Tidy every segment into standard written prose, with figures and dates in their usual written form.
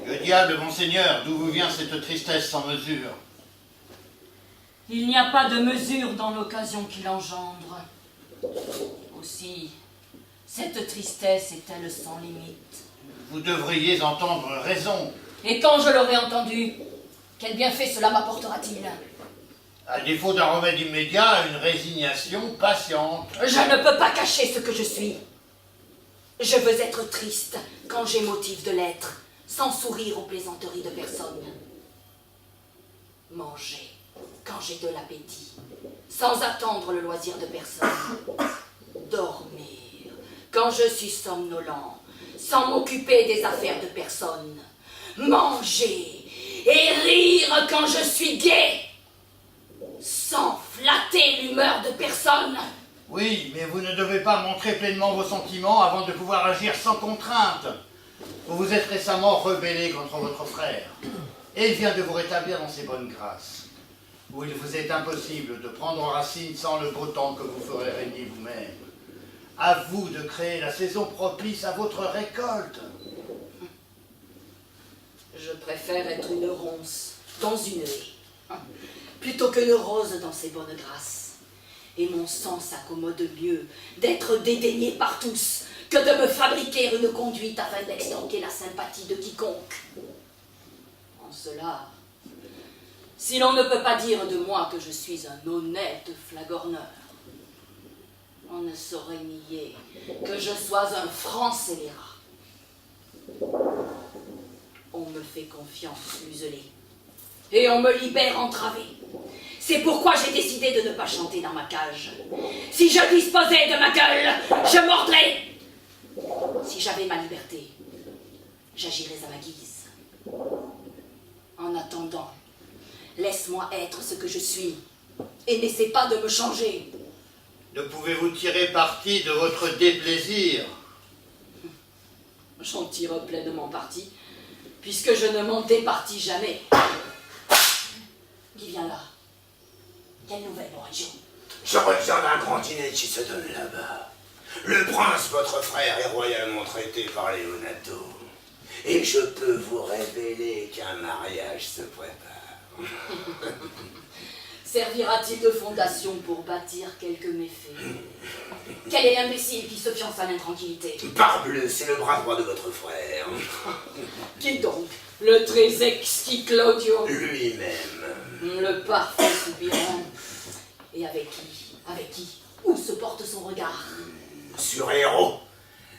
Que diable, monseigneur, d'où vous vient cette tristesse sans mesure? Il n'y a pas de mesure dans l'occasion qu'il engendre. Aussi, cette tristesse est-elle sans limite? Vous devriez entendre raison. Et quand je l'aurai entendu, quel bienfait cela m'apportera-t-il? À défaut d'un remède immédiat, une résignation patiente. Je ne peux pas cacher ce que je suis. Je veux être triste quand j'ai motif de l'être, sans sourire aux plaisanteries de personne. Manger quand j'ai de l'appétit, sans attendre le loisir de personne. Dormir quand je suis somnolent, sans m'occuper des affaires de personne. Manger et rire quand je suis gai, sans flatter l'humeur de personne. Oui, mais vous ne devez pas montrer pleinement vos sentiments avant de pouvoir agir sans contrainte. Vous vous êtes récemment rebellé contre votre frère, et il vient de vous rétablir dans ses bonnes grâces, où il vous est impossible de prendre racine sans le beau temps que vous ferez régner vous-même. À vous de créer la saison propice à votre récolte. Je préfère être une ronce dans une haie, plutôt qu'une rose dans ses bonnes grâces. Et mon sang s'accommode mieux d'être dédaigné par tous que de me fabriquer une conduite afin d'extorquer la sympathie de quiconque. En cela, si l'on ne peut pas dire de moi que je suis un honnête flagorneur, on ne saurait nier que je sois un franc scélérat. On me fait confiance muselée, et on me libère entravé. C'est pourquoi j'ai décidé de ne pas chanter dans ma cage. Si je disposais de ma gueule, je mordrais. Si j'avais ma liberté, j'agirais à ma guise. En attendant, laisse-moi être ce que je suis, et n'essaie pas de me changer. Ne pouvez-vous tirer parti de votre déplaisir? J'en tire pleinement parti, puisque je ne m'en départis jamais. Qui vient là? Quelle nouvelle, mon Région? Je reviens d'un grand dîner qui se donne là-bas. Le prince, votre frère, est royalement traité par Leonato. Et je peux vous révéler qu'un mariage se prépare. Servira-t-il de fondation pour bâtir quelques méfaits? Quel est l'imbécile qui se fiance à l'intranquillité? Parbleu, c'est le bras droit de votre frère. Qui donc? Le très exquis Claudio? Lui-même. Le parfait soupirant. Et avec qui? Avec qui? Où se porte son regard? Sur Héro,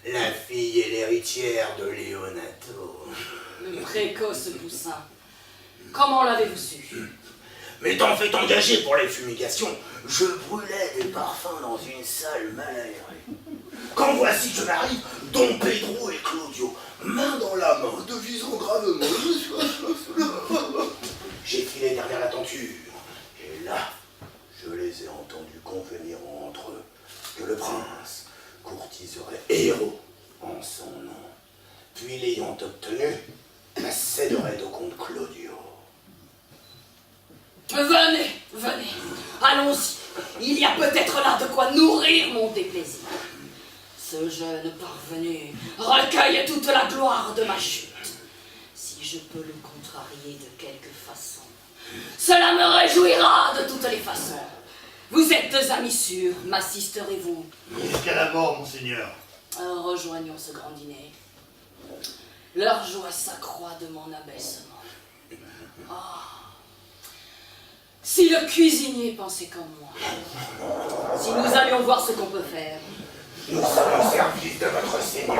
la fille et l'héritière de Leonato. Le précoce poussin. Comment l'avez-vous su? M'étant fait engager pour les fumigations, je brûlais des parfums dans une salle mal aérée. Quand voici que m'arrive Don Pedro et Claudio, main dans la main, devisant gravement. J'ai filé derrière la tenture, et là, je les ai entendus convenir entre eux que le prince courtiserait Héro en son nom, puis l'ayant obtenu, la céderait au comte Claudio. Venez, venez, allons-y. Il y a peut-être là de quoi nourrir mon déplaisir. Ce jeune parvenu recueille toute la gloire de ma chute. Si je peux le contrarier de quelque façon, cela me réjouira de toutes les façons. Vous êtes deux amis sûrs, m'assisterez-vous? Jusqu'à la mort, monseigneur. Rejoignons ce grand dîner. Leur joie s'accroît de mon abaissement. Ah. Si le cuisinier pensait comme moi, si nous allions voir ce qu'on peut faire. Nous sommes au service de votre seigneur.